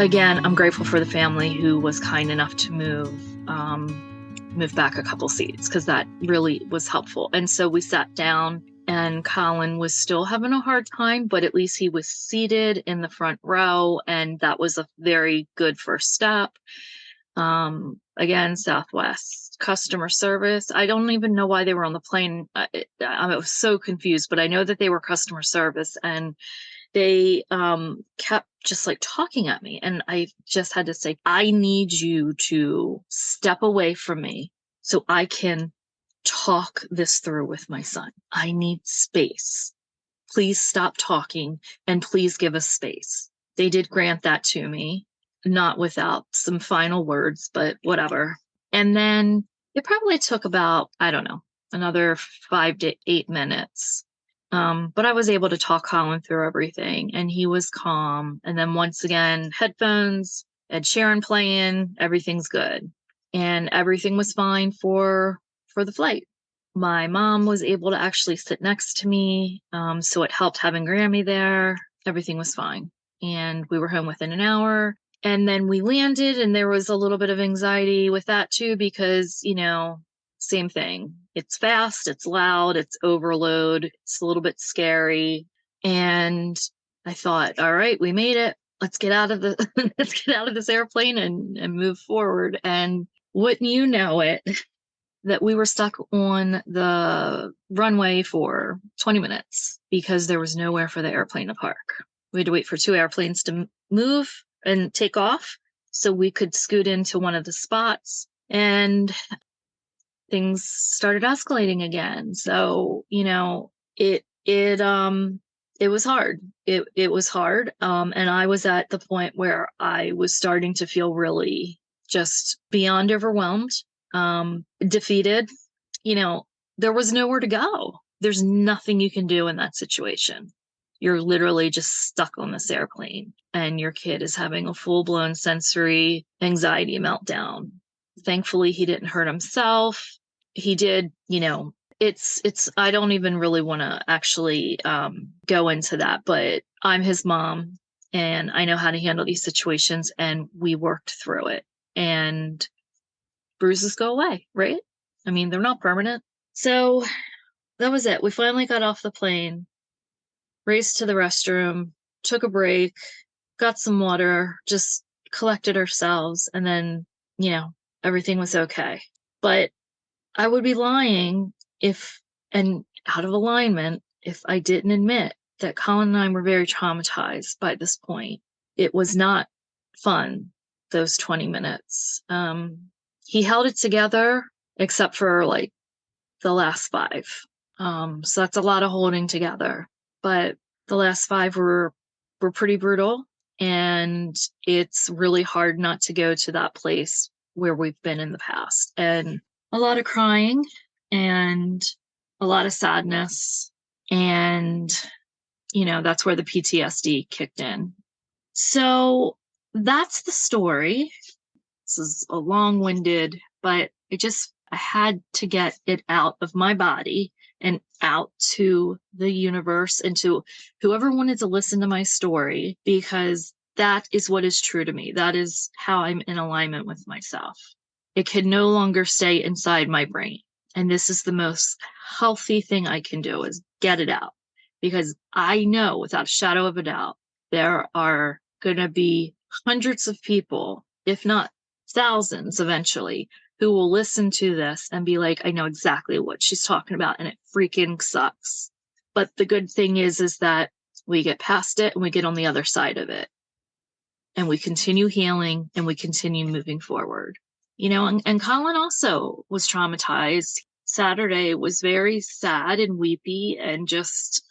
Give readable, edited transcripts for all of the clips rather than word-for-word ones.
Again, I'm grateful for the family who was kind enough to move back a couple seats, because that really was helpful. And so we sat down, and Colin was still having a hard time, but at least he was seated in the front row, and that was a very good first step. Again, Southwest customer service. I don't even know why they were on the plane. I was so confused, but I know that they were customer service, and they kept just like talking at me. And I just had to say, I need you to step away from me so I can talk this through with my son. I need space. Please stop talking and please give us space. They did grant that to me, not without some final words, but whatever. And then it probably took about, I don't know, another 5 to 8 minutes. But I was able to talk Colin through everything, and he was calm. And then once again, headphones, Ed Sheeran playing, everything's good. And everything was fine for the flight. My mom was able to actually sit next to me, so it helped having Grammy there. Everything was fine. And we were home within an hour. And then we landed, and there was a little bit of anxiety with that too, because, same thing. It's fast, it's loud, it's overload, it's a little bit scary. And I thought, all right, we made it. Let's get out of let's get out of this airplane and move forward. And wouldn't you know it, that we were stuck on the runway for 20 minutes because there was nowhere for the airplane to park. We had to wait for 2 airplanes to move and take off so we could scoot into one of the spots, and things started escalating again. So, it was hard. It was hard. And I was at the point where I was starting to feel really just beyond overwhelmed, defeated. There was nowhere to go. There's nothing you can do in that situation. You're literally just stuck on this airplane, and your kid is having a full-blown sensory anxiety meltdown. Thankfully, he didn't hurt himself. He did, I don't even really want to actually go into that, but I'm his mom, and I know how to handle these situations, and we worked through it. And bruises go away, right? I mean, they're not permanent. So that was it. We finally got off the plane, raced to the restroom, took a break, got some water, just collected ourselves, and then, everything was okay. But I would be lying and out of alignment if I didn't admit that Colin and I were very traumatized by this point. It was not fun, those 20 minutes. He held it together except for like the last 5. So that's a lot of holding together. But the last 5 were pretty brutal, and it's really hard not to go to that place where we've been in the past. And a lot of crying and a lot of sadness. And, that's where the PTSD kicked in. So that's the story. This is a long-winded, but I had to get it out of my body and out to the universe and to whoever wanted to listen to my story, because that is what is true to me. That is how I'm in alignment with myself. It can no longer stay inside my brain. And this is the most healthy thing I can do, is get it out. Because I know without a shadow of a doubt, there are going to be hundreds of people, if not thousands eventually, who will listen to this and be like, I know exactly what she's talking about, and it freaking sucks. But the good thing is that we get past it and we get on the other side of it. And we continue healing and we continue moving forward. And Colin also was traumatized. Saturday was very sad and weepy, and just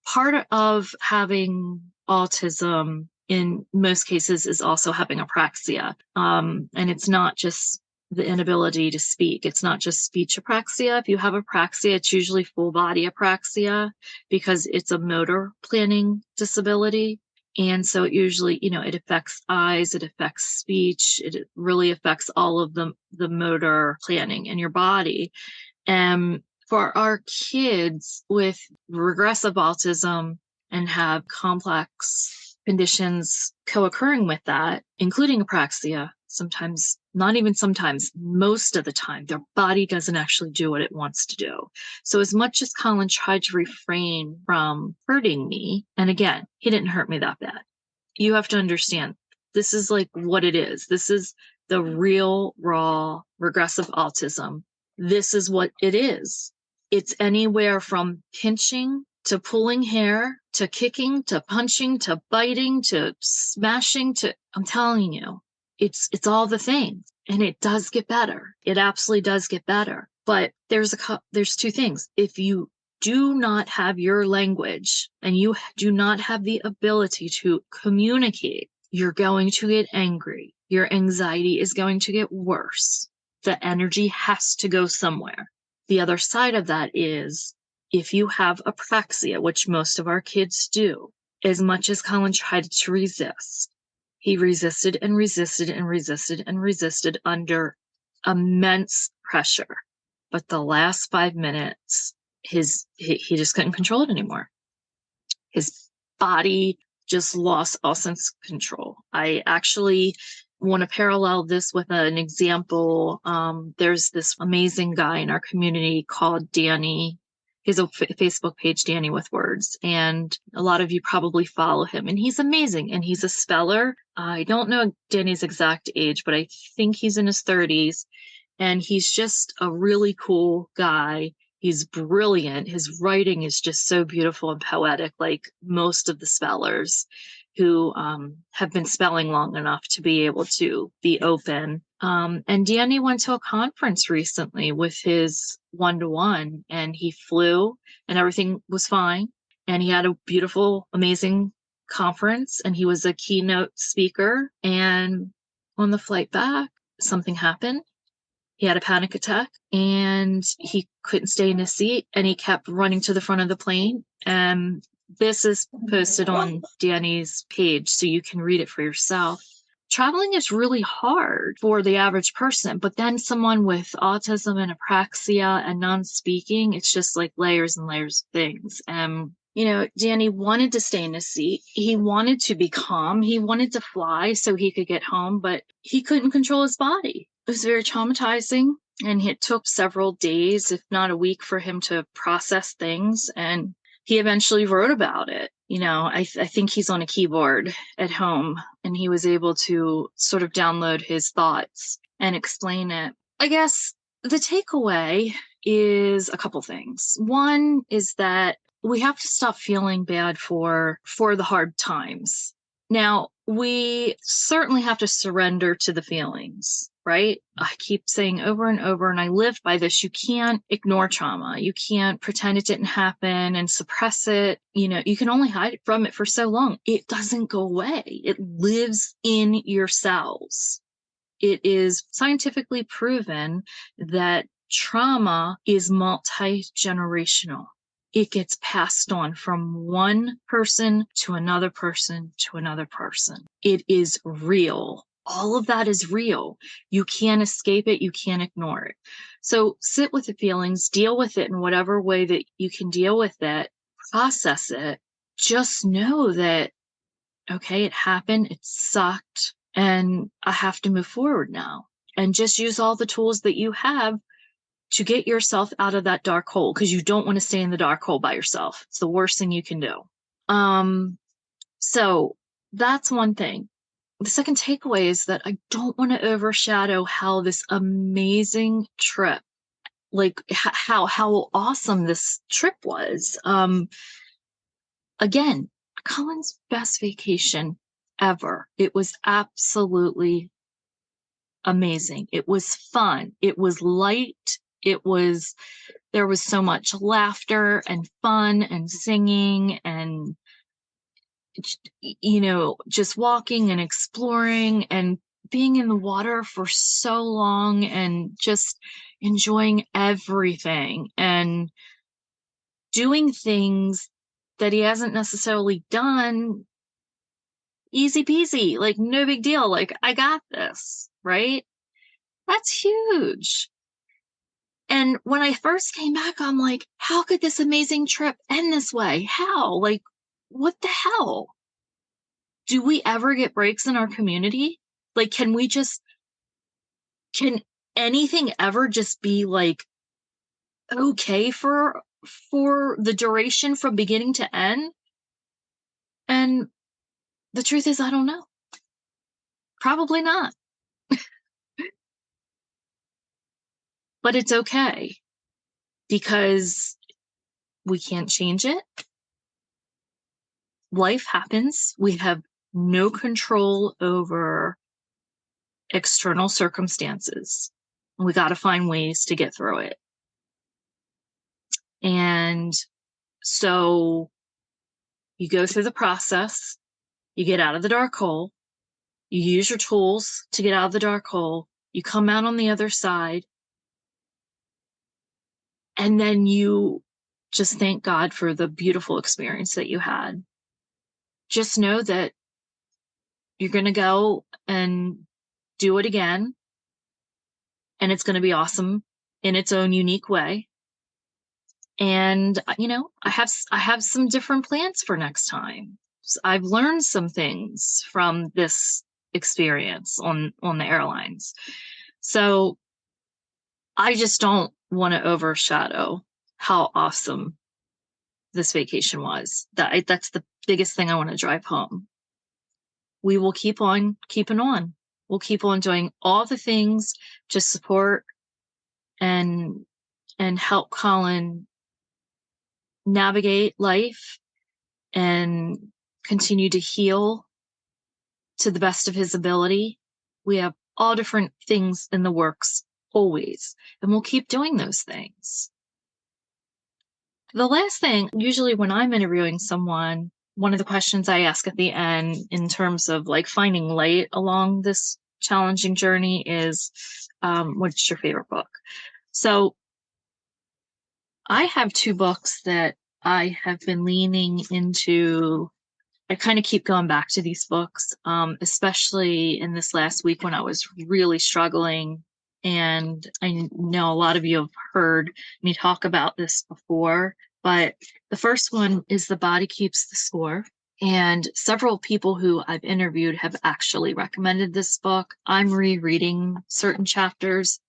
part of having autism in most cases is also having apraxia. And it's not just the inability to speak. It's not just speech apraxia. If you have apraxia, it's usually full body apraxia, because it's a motor planning disability. And so it usually, it affects eyes, it affects speech, it really affects all of the motor planning in your body. And for our kids with regressive autism and have complex conditions co-occurring with that, including apraxia. Sometimes, not even sometimes, most of the time, their body doesn't actually do what it wants to do. So as much as Colin tried to refrain from hurting me, and again, he didn't hurt me that bad. You have to understand, this is like what it is. This is the real, raw, regressive autism. This is what it is. It's anywhere from pinching to pulling hair to kicking to punching to biting to smashing to, I'm telling you, it's all the things, and it does get better. It absolutely does get better. But there's two things. If you do not have your language and you do not have the ability to communicate, you're going to get angry. Your anxiety is going to get worse. The energy has to go somewhere. The other side of that is, if you have apraxia, which most of our kids do, as much as Colin tried to resist, he resisted and resisted and resisted and resisted under immense pressure. But the last 5 minutes, he just couldn't control it anymore. His body just lost all sense of control. I actually want to parallel this with an example. There's this amazing guy in our community called Danny. He has a Facebook page, Danny with Words, and a lot of you probably follow him, and he's amazing, and he's a speller. I don't know Danny's exact age, but I think he's in his 30s, and he's just a really cool guy. He's brilliant. His writing is just so beautiful and poetic, like most of the spellers who have been spelling long enough to be able to be open. And Danny went to a conference recently with his one-to-one, and he flew and everything was fine. And he had a beautiful, amazing conference, and he was a keynote speaker. And on the flight back, something happened. He had a panic attack and he couldn't stay in his seat, and he kept running to the front of the plane. And this is posted on Danny's page, so you can read it for yourself. Traveling is really hard for the average person, but then someone with autism and apraxia and non-speaking, it's just like layers and layers of things. Danny wanted to stay in his seat. He wanted to be calm. He wanted to fly so he could get home, but he couldn't control his body. It was very traumatizing, and it took several days, if not a week, for him to process things. And he eventually wrote about it. I think he's on a keyboard at home, and he was able to sort of download his thoughts and explain it. I guess the takeaway is a couple things. One is that we have to stop feeling bad for the hard times. Now, we certainly have to surrender to the feelings, right? I keep saying over and over, and I live by this, you can't ignore trauma. You can't pretend it didn't happen and suppress it. You can only hide from it for so long. It doesn't go away. It lives in your cells. It is scientifically proven that trauma is multi-generational. It gets passed on from one person to another person to another person. It is real. All of that is real. You can't escape it. You can't ignore it. So sit with the feelings, deal with it in whatever way that you can deal with it, process it. Just know that, okay, it happened, it sucked, and I have to move forward now. And just use all the tools that you have to get yourself out of that dark hole, because you don't want to stay in the dark hole by yourself. It's the worst thing you can do. So that's one thing. The second takeaway is that I don't want to overshadow how this amazing trip, like how awesome this trip was. Again, Colin's best vacation ever. It was absolutely amazing. It was fun. It was light. There was so much laughter and fun and singing and, just walking and exploring and being in the water for so long and just enjoying everything and doing things that he hasn't necessarily done. Easy peasy, like no big deal. Like, I got this, right? That's huge. And when I first came back, I'm like, how could this amazing trip end this way? How? Like, what the hell? do we ever get breaks in our community? Like, can anything ever just be like okay for the duration from beginning to end? And the truth is, I don't know. Probably not, but it's okay because we can't change it. Life happens. We have no control over external circumstances. We got to find ways to get through it. And so you go through the process, you get out of the dark hole, you use your tools to get out of the dark hole, you come out on the other side, and then you just thank God for the beautiful experience that you had. Just know that you're going to go and do it again, and it's going to be awesome in its own unique way. And I have some different plans for next time. I've learned some things from this experience on the airlines. So I just don't want to overshadow how awesome this vacation was. That's the biggest thing I want to drive home. We will keep on keeping on. We'll keep on doing all the things to support and help Colin navigate life and continue to heal to the best of his ability. We have all different things in the works always, and we'll keep doing those things. The last thing, usually when I'm interviewing someone, one of the questions I ask at the end in terms of like finding light along this challenging journey is, what's your favorite book? So I have two books that I have been leaning into. I kind of keep going back to these books, especially in this last week when I was really struggling. And I know a lot of you have heard me talk about this before, but the first one is The Body Keeps the Score. And several people who I've interviewed have actually recommended this book. I'm rereading certain chapters.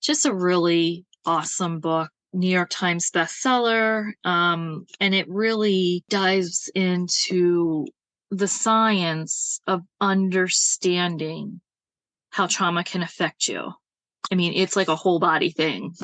Just a really awesome book. New York Times bestseller. And it really dives into the science of understanding how trauma can affect you. I mean, it's like a whole body thing.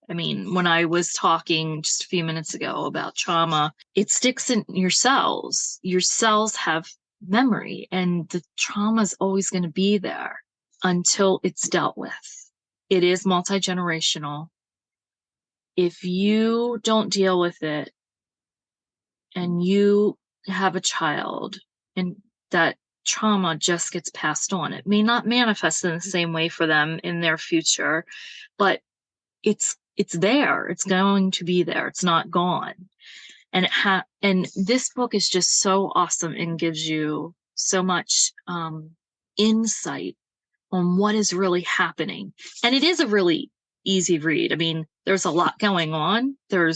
I mean, when I was talking just a few minutes ago about trauma, it sticks in your cells. Your cells have memory, and the trauma is always going to be there until it's dealt with. It is multi-generational. If you don't deal with it and you have a child and that trauma just gets passed on, it may not manifest in the same way for them in their future, but it's there. It's going to be there. It's not gone. And and this book is just so awesome and gives you so much insight on what is really happening. And it is a really easy read. I mean, there's a lot going on. Let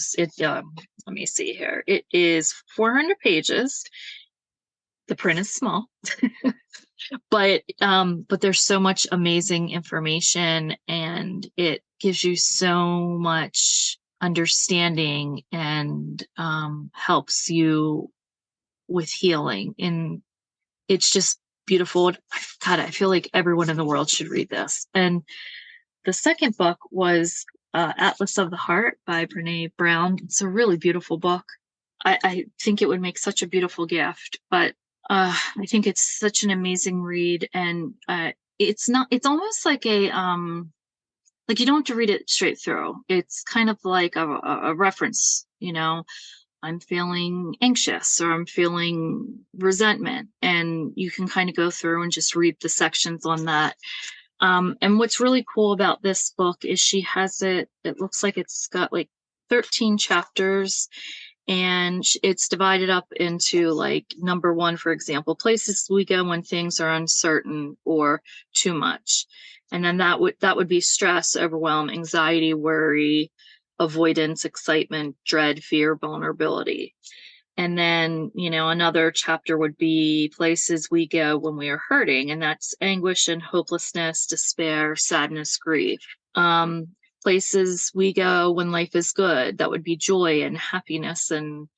me see here. It is 400 pages. The print is small, but there's so much amazing information, and it gives you so much understanding and helps you with healing. And it's just beautiful. God, I feel like everyone in the world should read this. And the second book was Atlas of the Heart by Brene Brown. It's a really beautiful book. I think it would make such a beautiful gift, but I think it's such an amazing read. And it's almost like like you don't have to read it straight through. It's kind of like a reference, I'm feeling anxious or I'm feeling resentment. And you can kind of go through and just read the sections on that. And what's really cool about this book is she has it looks like it's got like 13 chapters, and it's divided up into like number 1, for example, places we go when things are uncertain or too much. And then that would be stress, overwhelm, anxiety, worry, avoidance, excitement, dread, fear, vulnerability. And then, another chapter would be places we go when we are hurting, and that's anguish and hopelessness, despair, sadness, grief. Places we go when life is good, that would be joy and happiness and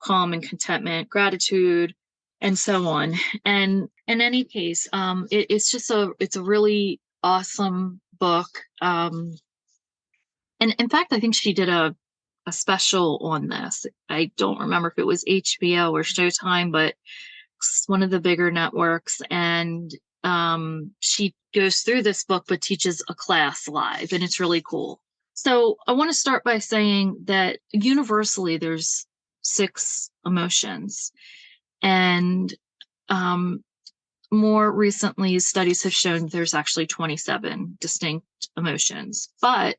calm and contentment, gratitude, and so on. And in any case, it's a really awesome book. And in fact, I think she did a special on this. I don't remember if it was HBO or Showtime, but it's one of the bigger networks. And she goes through this book, but teaches a class live, and it's really cool. So I want to start by saying that universally there's 6 emotions. And more recently, studies have shown there's actually 27 distinct emotions. But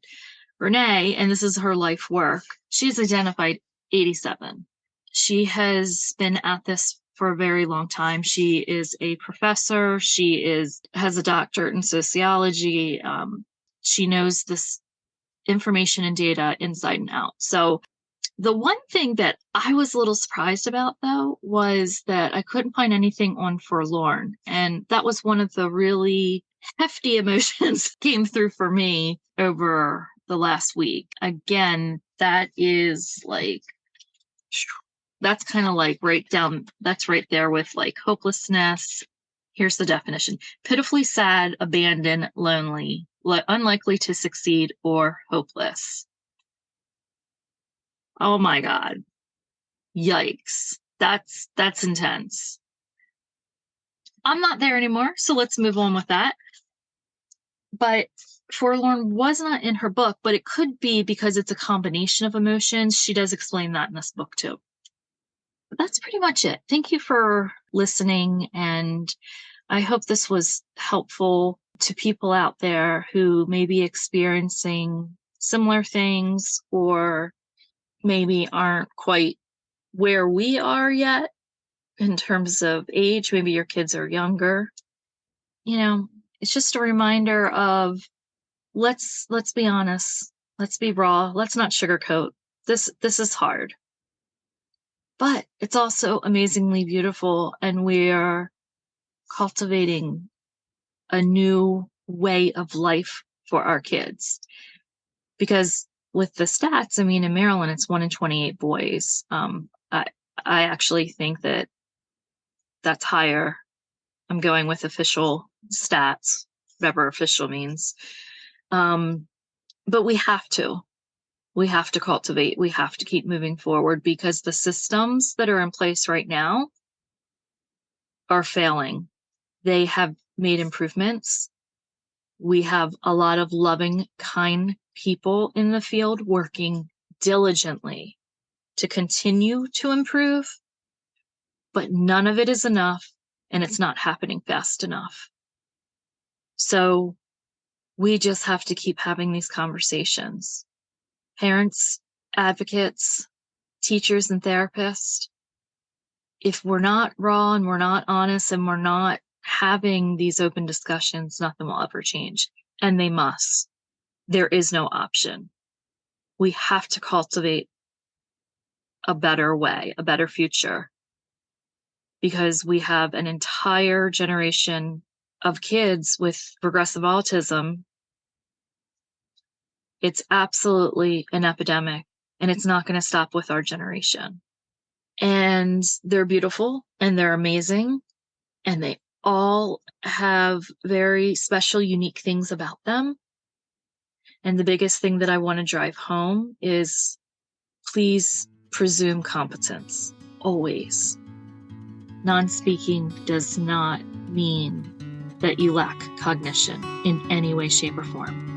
Renee, and this is her life work, she's identified 87. She has been at this for a very long time. She is a professor. She has a doctorate in sociology. She knows this information and data inside and out. So the one thing that I was a little surprised about, though, was that I couldn't find anything on forlorn. And that was one of the really hefty emotions came through for me over the last week. Again, that is like, that's kind of like that's right there with like hopelessness. Here's the definition: pitifully sad, abandoned, lonely, unlikely to succeed, or hopeless. Oh my God. Yikes. That's intense. I'm not there anymore, so let's move on with that. But forlorn was not in her book, but it could be because it's a combination of emotions. She does explain that in this book too. But that's pretty much it. Thank you for listening, and I hope this was helpful to people out there who may be experiencing similar things or maybe aren't quite where we are yet in terms of age. Maybe your kids are younger. It's just a reminder of let's be honest, let's be raw, let's not sugarcoat. This is hard. But it's also amazingly beautiful, and we are cultivating a new way of life for our kids. Because with the stats, I mean, in Maryland, it's 1 in 28 boys. I actually think that's higher. I'm going with official stats, whatever official means. But we have to cultivate, we have to keep moving forward, because the systems that are in place right now are failing. They have made improvements. We have a lot of loving, kind people in the field working diligently to continue to improve, but none of it is enough, and it's not happening fast enough. So we just have to keep having these conversations. Parents, advocates, teachers, and therapists. If we're not raw and we're not honest and we're not having these open discussions, nothing will ever change. And they must. There is no option. We have to cultivate a better way, a better future, because we have an entire generation of kids with progressive autism. It's absolutely an epidemic, and it's not going to stop with our generation. And they're beautiful and they're amazing, and they all have very special, unique things about them. And the biggest thing that I want to drive home is, please presume competence, always. Non-speaking does not mean that you lack cognition in any way, shape, or form.